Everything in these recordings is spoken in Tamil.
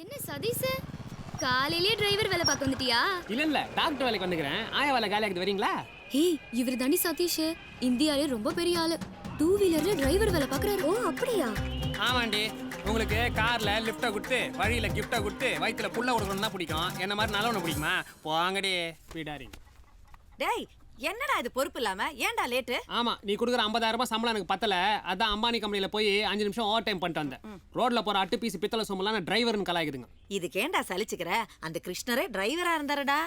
என்ன சதீஷ், காலையிலேயே டிரைவர் வேலை பார்க்க வந்துட்டியா? இல்ல டாக்டர் வேலைக்கு வந்துக்கிறேன். ஆயா வேலை காலைக்கு வரீங்களா? ஏய், இவர் தாண்டி சதீஷ், இந்தியாலே ரொம்ப பெரிய ஆளு. 2 வீலர்ல டிரைவர் வேலை பார்க்கறாரு. ஓ அப்படியா? ஆமாண்டி. உங்களுக்கு கார்ல லிஃப்ட்டை கொடுத்து வழியில கிஃப்ட்டை கொடுத்து வயிற்றுல புள்ள கொடுக்கணும் தான் பிடிக்கும். என்ன மாதிரி நல்லவனை பிடிக்குமா? போங்கடி பீடாரி. டேய், என்னடா இது பொறுப்பு இல்லாம ஏன்டா லேட்டு? ஆமா, நீ கொடுக்குற 50,000 ரூபாய் சம்பளம் எனக்கு பத்தல. அதான் அம்பானி கம்பெனில போய் 5 நிமிஷம் ஓவர் டைம் பண்ணிட்டு வந்தேன். ரோட்ல போற அட்டு பீஸ் பித்தளை சொம்பலாம் டிரைவர்னு கலாய்க்குதுங்க. இதுக்கேண்டா சலிச்சுக்கிற? அந்த கிருஷ்ணரே டிரைவரா இருந்தாருடா.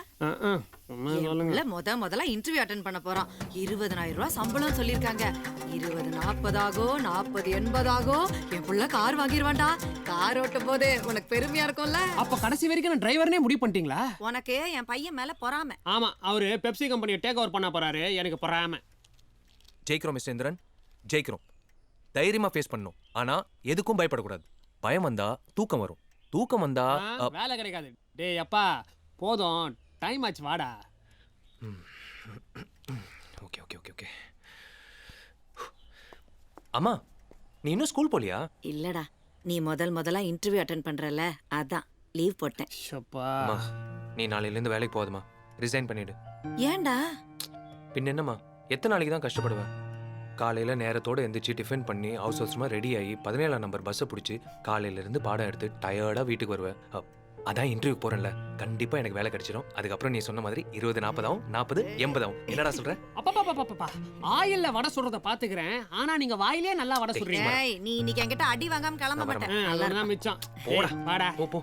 இல்ல முதல்ல இன்டர்வியூ அட்டென்ட் பண்ண போறோம். 20,000 ரூபாய் சம்பளம் சொல்லிருக்காங்க. 20 40 ஆகும், 40 80 ஆகும். என் புள்ள கார் வாங்கிடுவான்டா. கார் ஓட்டும் போது உனக்கு பெருமையா இருக்கும்ல. அப்ப கடைசி வரைக்கும் நான் டிரைவர்னே முடிவு பண்ணிட்டீங்களா? உனக்கு என் பையன் மேல பொறாமை. ஆமா, அவரு பெப்சி கம்பெனியை டேக் ஓவர் பண்ண போறாரு. எனக்கு பொறாமை. ஜெயிக்கிறோம் மிஸ்டர் இந்திரன், ஜெயிக்கிறோம். தைரியமா ஃபேஸ் பண்ணணும். ஆனா எதுக்கும் பயப்படக்கூடாது. பயம் வந்தா தூக்கம் வரும். தூக்கம் வந்தா வேலை கிடைக்காது. டேய் அப்பா, போதும், டைம் ஆச்சு, வாடா. Okay okay okay okay. அம்மா, நீ இன்னும் ஸ்கூல் போலியா? இல்லடா, நீ முதல்ல இன்டர்வியூ அட்டென்ட் பண்றல, அதான் லீவ் போட்டேன். அம்மா, நீ நாளையில இருந்து வேலைக்கு போகாதம்மா. ரிசைன் பண்ணிடு. ஏன்டா? பின்ன என்னம்மா, எத்தனை நாளைக்கு தான் கஷ்டப்படுவேன்? காலையில் நேரத்தோடு எந்திரிச்சு டிஃபன் பண்ணி அவசரமாக ரெடி ஆகி 17ஆம் நம்பர் பஸ்ஸை பிடிச்சி காலையிலேருந்து பாடம் எடுத்து டயர்டாக வீட்டுக்கு வருவேன். அதான் இன்டர்வியூ போகிறேன்ல, கண்டிப்பாக எனக்கு வேலை கிடைச்சிடும். அதுக்கப்புறம் நீ சொன்ன மாதிரி 20 40 ஆகும், 40 80 ஆகும். என்னடா சொல்ற? அப்பா, ஆயில்ல வடை சொல்றத பாத்துக்கிறேன். ஆனா நீங்க வாயிலே நல்லா வடை சொல்றீங்க. நீ இன்னைக்கு என்கிட்ட அடி வாங்காம கிளம்ப மாட்டேன். அதெல்லாம் மிச்சம். போடா வாடா. போ.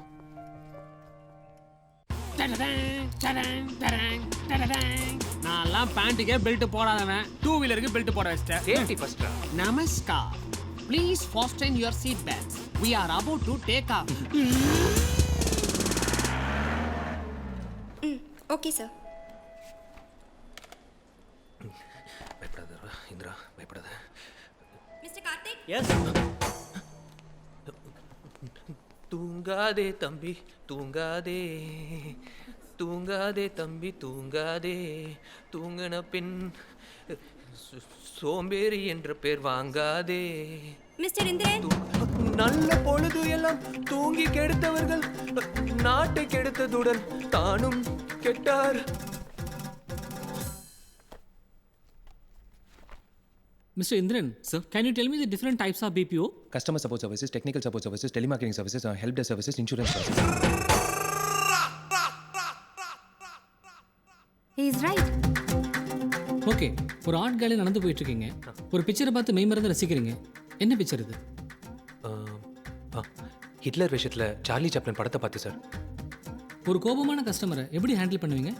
நான்லாம் பேண்ட்டுக்கே பெல்ட் போடாதவன் 2 வீலருக்கு பெல்ட் போட வச்சிட்டேன். Safety first. Namaskar. Please fasten your seat belts. We are about to take off. Okay sir. பயப்படாத இந்திரா, பயப்படாத. மிஸ்டர் கார்த்திக். எஸ். தூங்காதே தம்பி தூங்காதே, தூங்காதே தம்பி தூங்காதே, தூங்கின பின் சோம்பேறி என்ற பேர் வாங்காதே. மிஸ்டர் இந்திரன். நல்ல பொழுது எல்லாம் தூங்கி கெடுத்தவர்கள் நாட்டை கெடுத்ததுடன் தானும் கெட்டார். Mr. Indran, sir, can you tell me the different types of BPO? Customer support services, technical support services, telemarketing services, help desk services, insurance services. He is right. Okay, ஒரு ஆர்ட் கேலரி நடந்து போயிட்டு இருக்கீங்க. ஒரு பிக்சரை பார்த்து மெய்மறந்து ரசிக்கிறீங்க. என்ன பிக்சர் இது? ஹிட்லர் விஷயத்தில் சார்லி சாப்ளின் படத்தை பார்த்து சார். ஒரு கோபமான கஸ்டமரை எப்படி ஹேண்டில் பண்ணுவீங்க?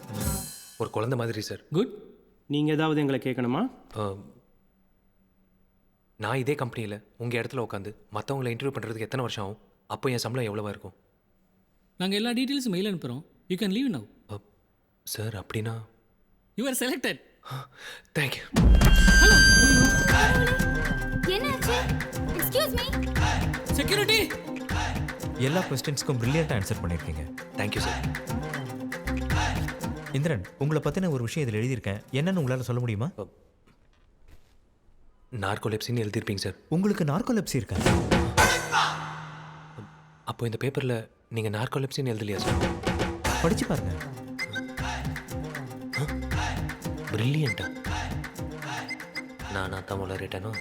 ஒரு குழந்தை மாதிரி சார். குட். நீங்க ஏதாவது எங்களை கேட்கணுமா? நான் இதே கம்பெனியில் உங்கள் இடத்துல உட்காந்து மற்றவங்களை இன்டர்வியூ பண்ணுறதுக்கு எத்தனை வருஷம் ஆகும்? அப்போ என் சம்பளம் எவ்வளோவா இருக்கும்? நாங்கள் எல்லா டீட்டெயில்ஸும் மெயில் அனுப்புகிறோம். You can leave now. Sir அப்படின்னா யூ ஆர் செலக்டட். தேங்க்யூ. என்னாச்சு? Excuse me. செக்யூரிட்டி. எல்லா கொஸ்டின்ஸ்க்கும் பிரில்லியண்டாக ஆன்சர் பண்ணியிருக்கீங்க. Thank you sir. இந்திரன், உங்களை பற்றின ஒரு விஷயம் இதில் எழுதியிருக்கேன். என்னன்னு உங்களால் சொல்ல முடியுமா? நார்கோலெப்சின்னு எழுதியிருப்பீங்க சார். உங்களுக்கு நார்கோலெப்சி இருக்கா? அப்போ இந்த பேப்பரில் நீங்கள் நார்கோலெப்சின்னு எழுதலையா சார்? படிச்சு பாருங்க. பிரில்லியண்டா? நான் தான் வளரேட்டேனோ.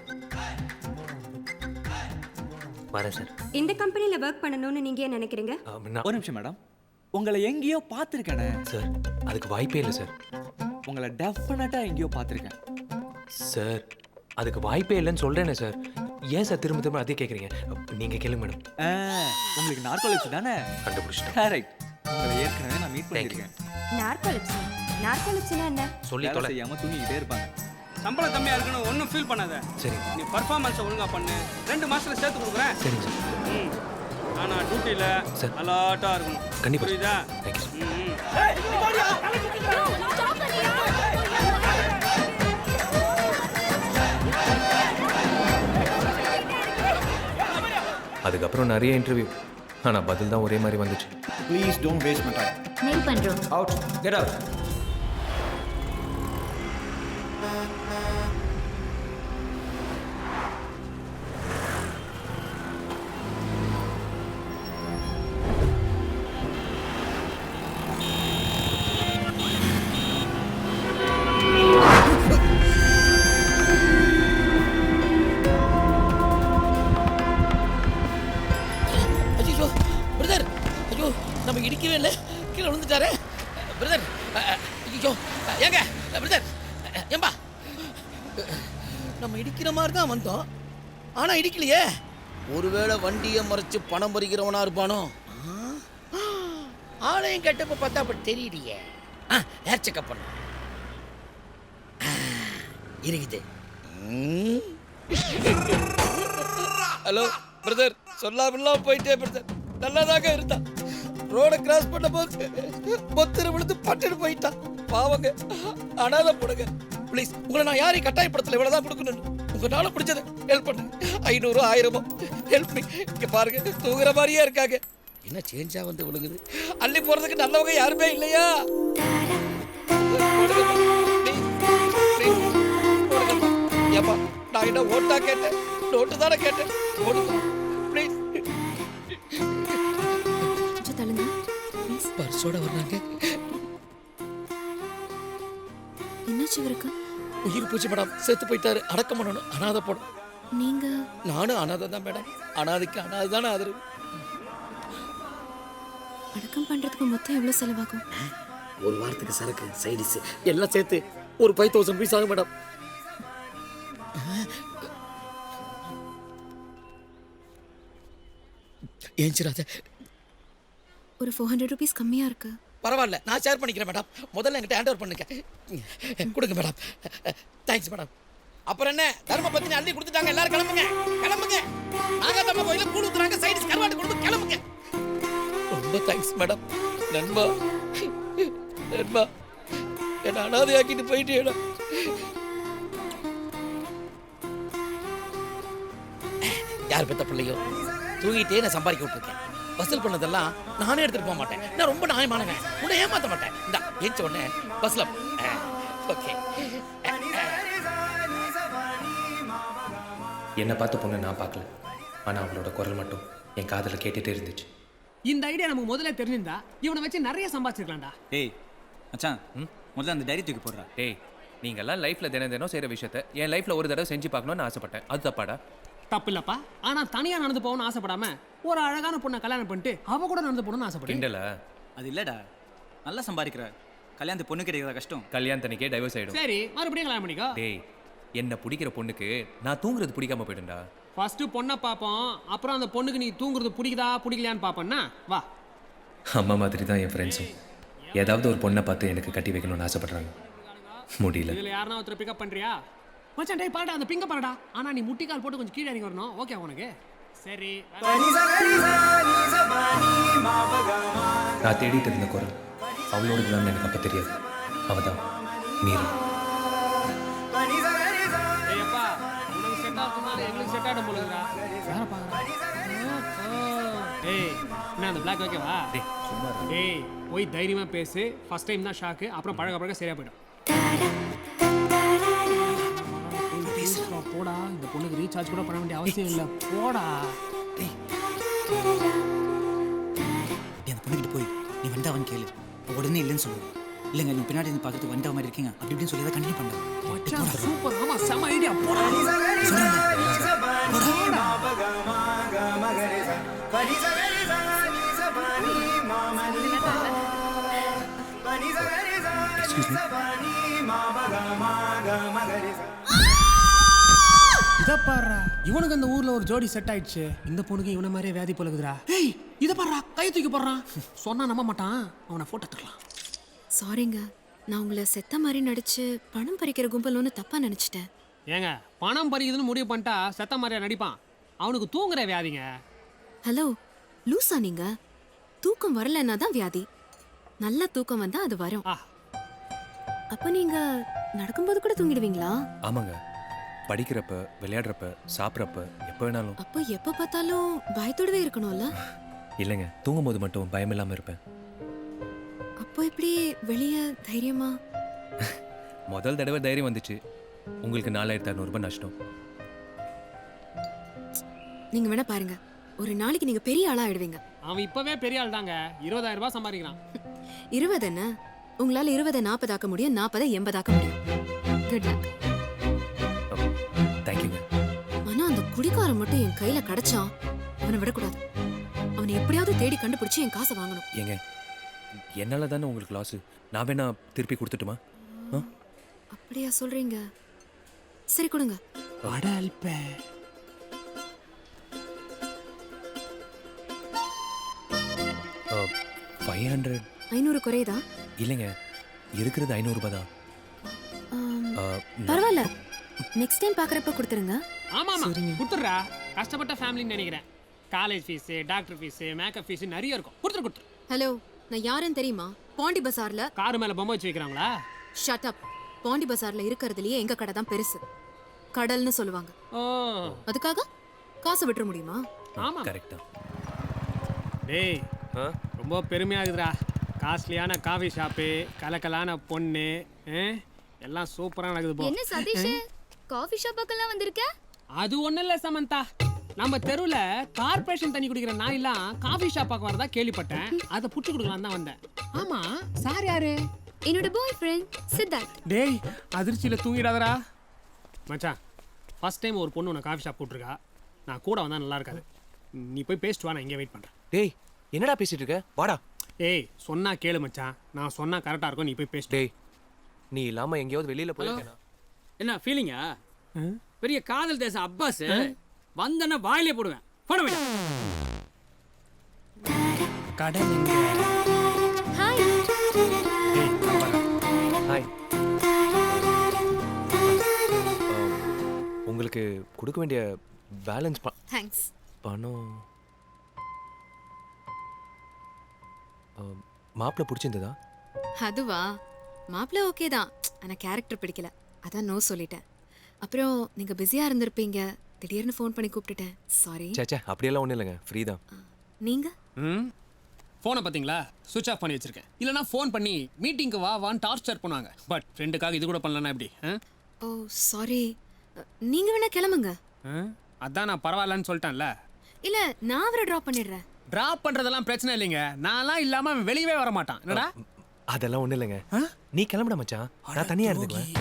வரேன் சார். இந்த கம்பெனியில் ஒர்க் பண்ணணும்னு நீங்கள் ஏன் நினைக்கிறீங்க? ஒரு நிமிஷம் மேடம், உங்களை எங்கேயோ பார்த்துருக்கேனே. சார் அதுக்கு வாய்ப்பே இல்லை சார். உங்களை டெஃபினட்டாக எங்கேயோ பார்த்துருக்கேன் சார். அதுக்கு வாய்ப்பே இல்லைன்னு சொல்கிறேனே சார். ஏன் சார் திரும்ப திரும்ப அதே கேட்குறீங்க? நீங்கள் கேளுங்க மேடம். உங்களுக்கு நார்கோலெப்சி தானே? கண்டுபிடிச்சிட்டேன். கரெக்ட். உங்களை ஏற்கனவே நான் மீட் பண்ணியிருக்கேன். நார்கோலெப்சி. நார்கோலெப்சினா என்ன? சொல்லி தொலை. செய்யாமல் தூங்கிக்கிட்டே இருப்பாங்க. சம்பளம் கம்மியா இருக்குன்னு ஒன்றும் ஃபீல் பண்ணாத. சரி. நீ பர்ஃபார்மன்ஸை ஒழுங்கா பண்ணு. 2 மாசத்துல சேர்த்து கொடுக்குறேன். சரிங்க சார். ஆனா டியூட்டியில் சார் அலாட்டா இருக்கணும். கண்டிப்பாக. புரியுதா? Thank you sir. அதுக்கப்புறம் நிறைய இன்டர்வியூ, ஆனால் பதில் தான் ஒரே மாதிரி வந்துச்சு. Please don't waste my time. Mail பண்றோம். அவுட். Get out. நம்ம இடிக்கவே இல்லை, கீழே விழுந்துட்டாரு. பிரதர், ஐயோ ஏங்க பிரதர், ஏம்பா நம்ம இடிக்கிற மாதிரி தான் வந்தோம், ஆனா இடிக்கலையே. ஒருவேளை வண்டியை மறைச்சு பணம் பறிக்கிறவனா இருப்பானோ? ஆளையும் கெட்டப்ப பார்த்தா அப்படி தெரியலையே. ஏர் செக்அப் பண்ண இருக்குது. ஹலோ பிரதர், சொல்லாமலாம் போயிட்டே பிரதர். நல்லாதாங்க இருந்தா. ரோட கிராஸ் பண்ண போது பொத்திர விழுந்து பட்டுன்னு போயிட்டான். பாவங்க, அனாதை போடுங்க ப்ளீஸ். உங்களை நான் யாரையும் கட்டாயப்படுத்தல, இவ்வளவுதான் கொடுக்கணும். உங்களால பிடிச்சது ஹெல்ப் பண்ணுங்க. 500 1000 ஹெல்ப் மீ. இங்க பாருங்க, தூங்குற மாதிரியே இருக்காங்க. என்ன சேஞ்சா வந்து விழுகுது? அள்ளி போறதுக்கு நல்லவங்க யாருமே இல்லையா? ஏப்பா, நான் என்ன ஓட்டா கேட்டேன்? நோட்டு தானே கேட்டேன். ப்ளீஸ். பர்ஸோட வர்றாங்க. என்னாச்சு இவருக்கு? உயிர் பூச்சி மேடம், செத்து போயிட்டாரு. அடக்கம் பண்ணணும். அனாதை போடும். நீங்க? நானும் அனாதை தான் மேடம். அனாதைக்கு அனாதை தானே ஆதரவு. அடக்கம் பண்றதுக்கு மொத்தம் எவ்வளவு செலவாகும்? ஒரு வாரத்துக்கு சரக்கு, சைடிஸ் எல்லாம் சேர்த்து ஒரு 5000 rupees ஆகும் மேடம். ஏஞ்சிராத. ஒரு 400 rupees கம்மியா இருக்கு. பரவாயில்ல, நான் ஷேர் பண்ணிக்கிறேன் மேடம். முதல்ல என்கிட்ட ஹேண்ட் ஓவர் பண்ணுங்க. கொடுங்க மேடம். Thanks madam. அப்புறம் என்ன, தர்ம பத்தினி அள்ளி கொடுத்துட்டாங்க. எல்லாரும் கிளம்புங்க, கிளம்புங்க. நாகாதம்மா கோயில கூழ் ஊத்துறாங்க, சைடிஸ் கருவாட்டு கொடுத்து கிளம்புங்க. ரொம்ப தேங்க்ஸ் மேடம். நண்பா, நண்பா, என்ன அனாதையாக்கிட்டு போயிட்டேடா. யார் பெத்த பிள்ளையோ தூங்கிட்டே நான் சம்பாதிக்க விட்டுருக்கேன். வசூல் பண்ணதெல்லாம் நானே எடுத்துட்டு போக மாட்டேன். நான் ரொம்ப நியாயமானவன், உன்னை ஏமாத்த மாட்டேன். இந்த ஏஞ்ச உடனே பஸ்ல ஓகே. என்னை பார்த்த பொண்ணு நான் பார்க்கல, ஆனால் அவளோட குரல் மட்டும் என் காதில் கேட்டுகிட்டே இருந்துச்சு. இந்த ஐடியா நமக்கு முதல்ல தெரிஞ்சிருந்தா இவனை வச்சு நிறைய சம்பாதிச்சிருக்கலாம்டா. டேய் மச்சான், முதல்ல அந்த டைரி தூக்கி போடுறா. டேய், நீங்கள்லாம் லைஃப்பில் தினம் தினம் செய்கிற விஷயத்த என் லைஃப்பில் ஒரு தடவை செஞ்சு பார்க்கணுன்னு ஆசைப்பட்டேன். அது தப்பாடா? தப்பு இல்லப்பா. ஆனா தனியா நடந்து போகணும்னு ஆசைப்படாம ஒரு அழகான பொண்ணை கல்யாணம் பண்ணிட்டு அவ கூட நடந்து போகணும்னு ஆசைப்பட்டேன். கிண்டல. அது இல்லடா, நல்லா சம்பாதிக்கிற கல்யாணத்து பொண்ணு கிடைக்கிறதா கஷ்டம். கல்யாணத்தனிக்கே டைவர்ஸ் ஆகிடும். சரி, மறுபடியும் கல்யாணம் பண்ணிக்கோ. டேய், என்ன பிடிக்கிற பொண்ணுக்கு நான் தூங்குறது பிடிக்காம போயிடும்டா. ஃபர்ஸ்ட் பொண்ணை பார்ப்போம், அப்புறம் அந்த பொண்ணுக்கு நீ தூங்குறது பிடிக்குதா பிடிக்கலையான்னு பார்ப்பேன்னா வா. அம்மா மாதிரி தான் என் ஃப்ரெண்ட்ஸும் ஏதாவது ஒரு பொண்ணை பார்த்து எனக்கு கட்டி வைக்கணும்னு ஆசைப்படுறாங்க. முடியல. இதுல யாருன்னா ஒருத்தர் பிக்கப் பண்றியா? மச்சான் டேய் பாடா, அந்த பிங்க பாடா. ஆனா நீ முட்டிக்கால் போட்டு கொஞ்சம் கீழே இறங்கி வரணும். ஓகே உனக்கு? சரி. நான் தேடிட்டு இருந்த குரல் அவளோட தான் எனக்கு அப்போ தெரியாது. அவ தான் மீரா. ஏய்ப்பா, உனக்கு செட் ஆகுதுனால எங்களுக்கு செட் ஆகிடும் போலுங்கடா. யார பாக்குறா? ஏய், என்ன அந்த பிளாக் ஓகேவா? டேய் சும்மா இரு. டேய், போய் தைரியமா பேசு. ஃபர்ஸ்ட் டைம் தான் ஷாக்கு, அப்புறம் பழக பழக சரியா போயிடும். போடா, இந்த பொண்ணுக்கு ரீசார்ஜ் கூட பண்ண வேண்டிய அவசியம் இல்லை. போடா. அந்த பொண்ணுகிட்ட போய் நீ வந்தாவன்னு கேளு. உடனே இல்லைன்னு சொல்லுவோம். இல்லைங்க, நீ பின்னாடி இருந்து பார்த்துட்டு வந்தா மாதிரி இருக்கீங்க அப்படி இப்படின்னு சொல்லி தான் கண்டினியூ பண்ணுறேன். மச்சான் சூப்பர். ஆமா, செம ஐடியா. போடா. இத பாருடா, இவனுக்கு அந்த ஊர்ல ஒரு ஜோடி செட் ஆயிடுச்சு. இந்த பொண்ணுக்கு இவன மாதிரியே வியாதி போலகுதுடா. ஏய், இத பாருடா, கை தூக்கி போடுறான். சொன்னா நம்ப மாட்டான். அவனை போட்டோ எடுத்துக்கலாம். சாரிங்க, நான் உங்களை செத்த மாதிரி நடிச்சு பணம் பறிக்கிற கும்பல்னு தப்பா நினைச்சிட்டேன். ஏங்க, பணம் பறிக்குதுன்னு முடிவு பண்ணிட்டா செத்த மாதிரியா நடிப்பான். அவனுக்கு தூங்குற வியாதிங்க. ஹலோ, லூசா நீங்க? தூக்கம் வரலன்னா தான் வியாதி. நல்ல தூக்கம் வந்தா அது வரும். அப்ப நீங்க நடக்கும்போது கூட தூங்கிடுவீங்களா? ஆமாங்க, படிக்கிறப்ப, விளையாடுறப்ப, சாப்பிட்றப்ப, எப்போ வேணாலும். அப்போ எப்ப பார்த்தாலும் பயத்தோடவே இருக்கணும்ல? இல்லைங்க, தூங்கும்போது மட்டும் பயம் இல்லாமல் இருப்பேன். அப்போ எப்படி வெளியே தைரியமா? முதல் தடவை தைரியம் வந்துச்சு. உங்களுக்கு 4600 ரூபாய் நஷ்டம். நீங்க வேணா பாருங்க, ஒரு நாளைக்கு நீங்க பெரிய ஆளா ஆயிடுவீங்க. அவன் இப்பவே பெரிய ஆள் தாங்க. 20000 ரூபாய் சம்பாதிக்கிறான். 20 என்ன? உங்களால 20 40 ஆக்க முடியும், 40 80 ஆக்க முடியும். Good luck. தேங்க்யூங்க. ஆனா அந்த குடிக்காரன் மட்டும் என் கையில கிடைச்சான், அவனை விடக்கூடாது. அவனை அவனை எப்படியாவது தேடி கண்டுபிடிச்சு என் காசை வாங்கணும். ஏங்க என்னால தானே உங்களுக்கு லாஸ். நான் வேணா திருப்பி கொடுத்துட்டுமா? அப்படியா சொல்றீங்க? சரி கொடுங்க. அட அல்ப. ஆ, 500. 500 குறையுதா? இல்லைங்க, இருக்கிறது 500 ரூபாய் தான். பரவாயில்ல, நெக்ஸ்ட் டைம் பாக்குறப்ப கொடுத்துருங்க. ஆமா ஆமா கொடுத்துடுறா. கஷ்டப்பட்ட ஃபேமிலின்னு நினைக்கிறேன். College fees, doctor fees, makeup fees நிறைய இருக்கும். கொடுத்துரு. ஹலோ, நான் யாருன்னு தெரியுமா? பாண்டி பசார்ல காரு மேல பொம்மை வச்சு வைக்கிறாங்களா? Shut up. பாண்டி பசார்ல இருக்கிறதுலயே எங்க கடை தான் பெருசு. கடல்னு சொல்லுவாங்க. ஓ, அதுக்காக காசை விட்டுற முடியுமா? ஆமா கரெக்ட் தான். டேய், ரொம்ப பெருமையா இருக்குதுடா. காஸ்ட்லியான காஃபி ஷாப்பு, கலக்கலான பொண்ணு, எல்லாம் சூப்பரா நடக்குது போ. என்ன சதீஷ், காஃபி ஷாப் பக்கம்லாம் வந்திருக்க? அது ஒண்ணும் இல்ல சமந்தா, நம்ம தெருவுல கார்ப்பரேஷன் தண்ணி குடிக்கிற நாயெல்லாம் காஃபி ஷாப் பார்க்க வரதா கேள்விப்பட்டேன். அதை புடிச்சு கொடுக்கலாம் தான் வந்தேன். ஆமா, சார் யாரு? என்னோட பாய் ஃப்ரெண்ட் சித்தார்த். டேய், அதிர்ச்சியில தூங்கிடாதடா மச்சான். ஃபர்ஸ்ட் டைம் ஒரு பொண்ணு உன்னை காஃபி ஷாப் கூப்பிட்டுருக்கா. நான் கூட வந்தா நல்லா இருக்காது. நீ போய் பேசிட்டு வா, நான் இங்கே வெயிட் பண்றேன். டேய், என்னடா பேசிட்டு இருக்க? வாடா. ஏய், சொன்னா கேளு மச்சான். நான் சொன்னா கரெக்டா இருக்கும். நீ போய் பேசிட்டு. டேய், நீ இல்லாம எங்கேயாவது வெளியில போயிருக்கேனா? என்ன ஃபீலிங்கா? பெரிய காதல் தேசம் அப்பாஸ் வந்தனா வாயிலே போடுவேன். போட வேண்டாம். கடல் எங்க? ஹாய். ஹாய். உங்களுக்கு கொடுக்க வேண்டிய பேலன்ஸ் தேங்க்ஸ். பணம் மாப்பிள்ள பிடிச்சிருந்ததா? அதுவா? மாப்பிள்ள ஓகே தான், ஆனா கேரக்டர் பிடிக்கல. அதான் நோ சொல்லிட்டேன். அப்புறம் நீங்க பிஸியா இருந்திருப்பீங்க, திடீர்னு ஃபோன் பண்ணி கூப்பிட்டுட்டேன். சாரி. சேச்சே, அப்படியெல்லாம் ஒன்றும் இல்லைங்க, ஃப்ரீ தான். நீங்க? ஃபோனை பார்த்தீங்களா? சுவிட்ச் ஆஃப் பண்ணி வச்சிருக்கேன். இல்லைனா ஃபோன் பண்ணி மீட்டிங்க்கு வான்னு டார்ச்சர் பண்ணுவாங்க. பட் ஃப்ரெண்டுக்காக இது கூட பண்ணலன்னா எப்படி? ஓ சாரி. நீங்க வேணா கிளம்புங்க. அதான் நான் பரவாயில்லன்னு சொல்லிட்டேன்ல. இல்ல, நான் அவரை ட்ராப் பண்ணிடுறேன். டிராப் பண்றதெல்லாம் பிரச்சனை இல்லைங்க. நான்லாம் இல்லாம அவன் வெளியவே வர மாட்டான். என்னடா? அதெல்லாம் ஒன்றும் இல்லைங்க, நீ கிளம்புடா மச்சான், நான் தனியாக இருந்துக்குவேன்.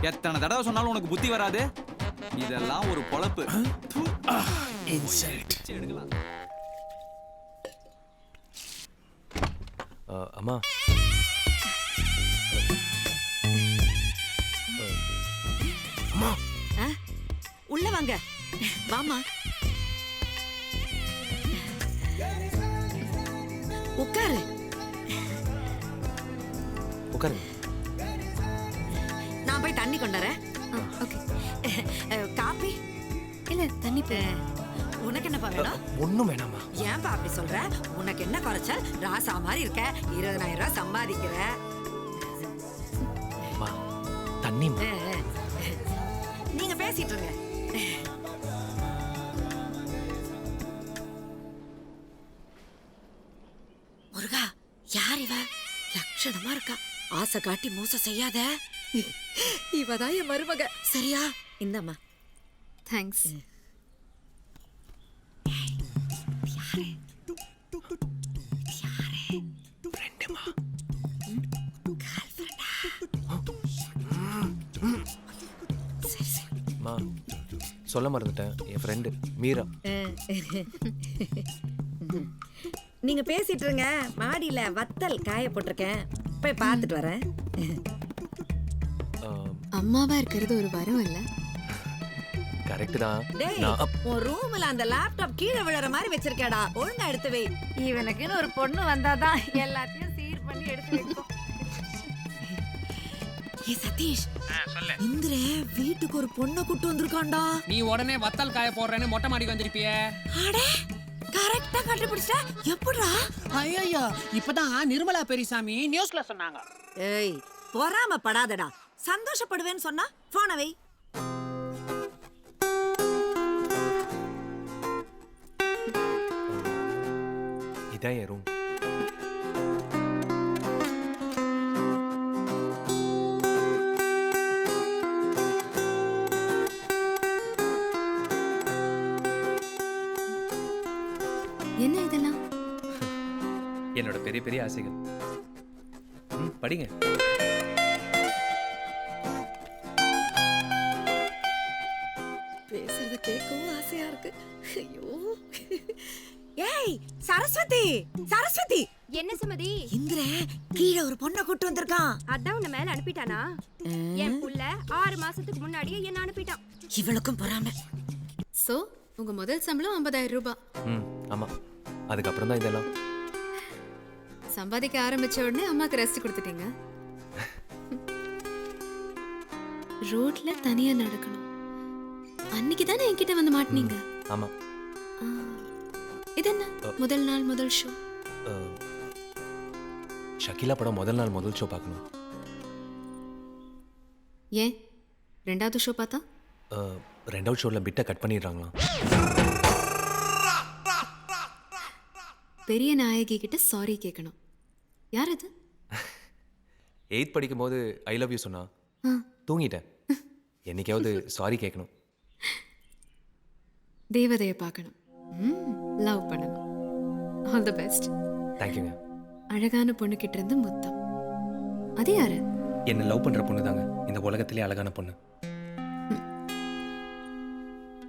எத்தனை தடவை சொன்னாலும் உனக்கு புத்தி வராது. இதெல்லாம் ஒரு பொழப்பு. இன்சல்ட். அம்மா, அம்மா உள்ள வாங்க. வாமா, உட்காரு. உட்காருங்க. நான் போய் தண்ணி கொண்டாரேன். ஓகே. காப்பி இல்ல, தண்ணி போ. உனக்கு என்னப்பா வேணும்? ஒன்றும் வேணாமா. ஏன்பா அப்படி சொல்ற? உனக்கு என்ன குறைச்சல்? ராசா மாதிரி இருக்க, 20,000 ரூபாய் சம்பாதிக்கிற. அம்மா, தண்ணி. நீங்க பேசிட்டு இருங்க. முருகா, யார் இவ? லட்சணமா இருக்கா. ஆசை காட்டி மோசம் செய்யாத. இவதான் என் மருமக. சரியா? இந்தம்மா. தேங்க்ஸ். அம்மா, சொல்ல மறந்துட்டேன், என் ஃப்ரெண்டு மீரா. நீங்க பேசிட்டு இருங்க. மாடியில வத்தல் காய போட்டிருக்கேன், போய் பார்த்துட்டு வரேன். அம்மாவா இருக்கிறது ஒரு வரம் இல்ல? கரெக்ட் தான். டேய், உன் ரூம்ல அந்த லேப்டாப் கீழே விழற மாதிரி வச்சிருக்கேடா. ஒழுங்கா எடுத்து வை. இவனுக்குன்னு ஒரு பொண்ணு வந்தாதான் எல்லாத்தையும் சீர் பண்ணி எடுத்து வைக்கும். ஏ சதீஷ், இந்திரே வீட்டுக்கு ஒரு பொண்ணை கூட்டு வந்திருக்கான்டா. நீ உடனே வத்தல் காய போடுறேன்னு மொட்டை மாடிக்கு வந்திருப்பியே. அடே, கரெக்ட்டா கண்டுபிடிச்சா. எப்படிடா? ஐயோ, இப்பதான் நிர்மலா பெரியசாமி நியூஸ்ல சொன்னாங்க. ஏய், பொறாம படாதடா. சந்தோஷப்படுவேன்னு சொன்னா போனை வை. இதான் என் ரூம். என்ன இதெல்லாம்? என்னோட பெரிய பெரிய ஆசைகள். படிங்க. பேசுறது கேட்கவும் ஆசையா இருக்கு. ஐயோ, ஏய் சரஸ்வதி, சரஸ்வதி. என்ன சுமதி? இந்திர கீழே ஒரு பொண்ணை கூட்டு வந்திருக்கான். அதான் உன்னை மேல அனுப்பிட்டானா? என் புள்ள 6 மாசத்துக்கு முன்னாடியே என்ன அனுப்பிட்டான். இவளுக்கும் பொறாம. சோ உங்க முதல் சம்பளம் 50,000 ரூபாய். ஆமாம், அதுக்கப்புறம் தான் இதெல்லாம். சம்பாதிக்க ஆரம்பிச்ச உடனே அம்மாக்கு ரெஸ்ட் கொடுத்துட்டீங்க. ரோட்ல தனியா நடக்கணும். அன்னைக்கு தானே என்கிட்ட வந்து மாட்டினீங்க. ஆமாம். இது என்ன முதல் நாள் முதல் ஷோ? ஷக்கீலா படம் முதல் நாள் முதல் ஷோ பார்க்கணும். ஏன் ரெண்டாவது ஷோ பார்த்தா? ரெண்டாவது ஷோவில் பிட்டை கட் பண்ணிடுறாங்களாம். பெரிய நாயகி கிட்ட சாரி கேட்கணும். யார் அது? 8th படிக்கும்போது ஐ லவ் யூ சொன்னா தூங்கிட்டேன். என்னைக்காவது சாரி கேட்கணும். தேவதையை பார்க்கணும். லவ் பண்ணணும். All the best. தேங்க்யூங்க. அழகான பொண்ணு கிட்ட இருந்து முத்தம். அது யாரு? என்ன லவ் பண்ணுற பொண்ணு தாங்க இந்த உலகத்திலே அழகான பொண்ணு.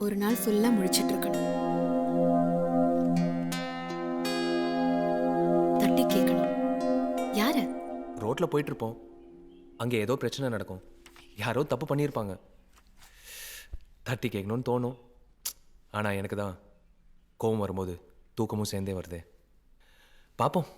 ஒரு நாள் ஃபுல்லா முழிச்சிட்டு இருக்கணும். தட்டி கேட்கணும். யாரு? ரோட்டில் போயிட்டு இருப்போம், அங்கே ஏதோ பிரச்சனை நடக்கும், யாரோ தப்பு பண்ணியிருப்பாங்க. தட்டி கேட்கணும்னு தோணும். ஆனால் எனக்கு தான் கோவம் வரும்போது தூக்கமும் சேர்ந்தே வருது. பார்ப்போம்.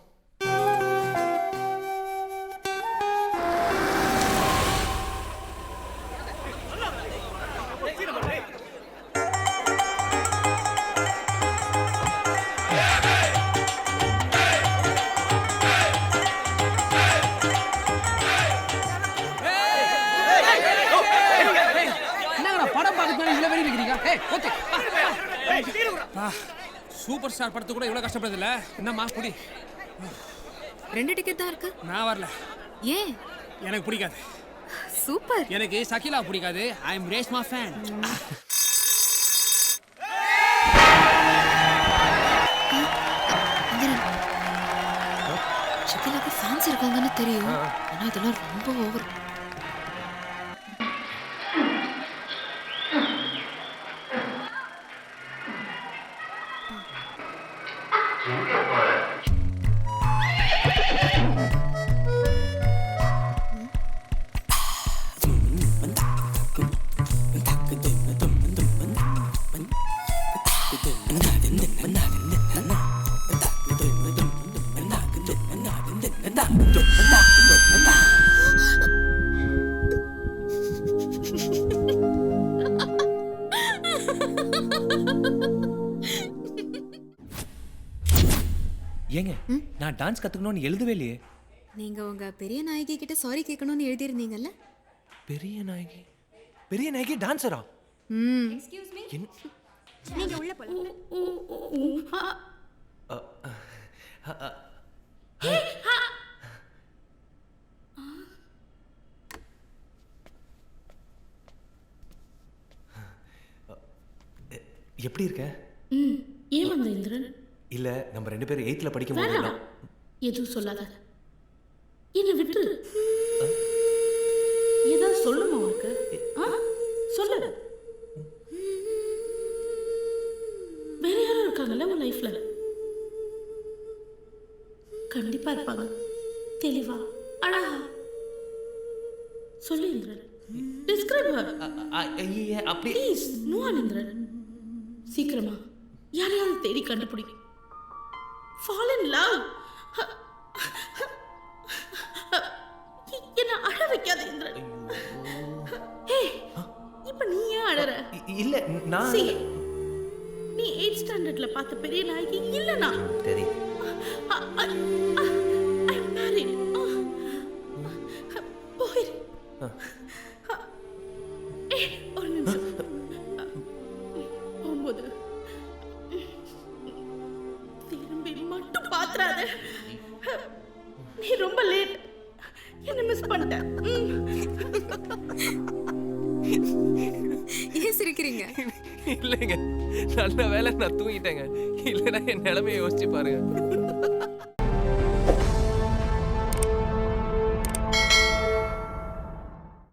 சூப்பர் ஸ்டார் படத்து கூட இவ்வளவு கஷ்டப்படுறதில்ல. என்னம்மா குடி. 2 டிக்கெட் தான் இருக்கு. நான் வரல. ஏன்? எனக்கு பிடிக்காது. சூப்பர். எனக்கு ஷக்கீலா பிடிக்காது. ஐ அம் ரேஷ்மா ஃபேன். ஷக்கீலாக்கு ஃபேன்ஸ் இருக்காங்கன்னு தெரியும். ஆனா இதெல்லாம் ரொம்ப ஓவர். ஏங்க நான் டான்ஸ் கற்றுக்கணும்னு எழுதவே இல்லையே. நீங்க உங்க பெரிய நாயகி கிட்ட சாரி கேட்கணும்னு எழுதியிருந்தீங்கல்ல? பெரிய நாயகி? பெரிய நாயகி டான்ஸரா? எக்ஸ்கியூஸ் மீ, நீங்க உள்ள போலாம். எப்படி இருக்க? ஏன் வந்த இந்திரன்? இல்ல நம்ம 2 பேரும் 8th படிக்கும் போது எதுவும் சொல்லாத, என்ன விட்டு. ஏதாவது சொல்லுமா உனக்கு? சொல்லு. வேற யாரும் இருக்காங்கல்ல உன் லைஃப்ல? கண்டிப்பா இருப்பாங்க, தெளிவா அழகா. சொல்லு இந்திரன். Describe her. அப்படி ப்ளீஸ் மூவ் ஆன் இந்திரன். சீக்கிரமா யாரையாவது தேடி கண்டுபிடி. Fall in love. என்ன அழ வைக்காத இந்திரன். இப்ப நீ ஏன் அழற? இல்ல நான் நீ 8th ஸ்டாண்டர்ட்ல பார்த்த பெரிய நாயகி இல்ல நான். சரி. I'm married. போயிரு. ஒரு நிமிஷம். போகும்போது திரும்பி மட்டும் பாத்துறாத. நீ ரொம்ப லேட். என்ன மிஸ் பண்ணிட்ட. ஏன் சிரிக்கிறீங்க? இல்லைங்க, நல்ல வேலை நான் தூங்கிட்டேங்க. இல்லைன்னா என் நிலைமையை யோசிச்சு பாருங்க.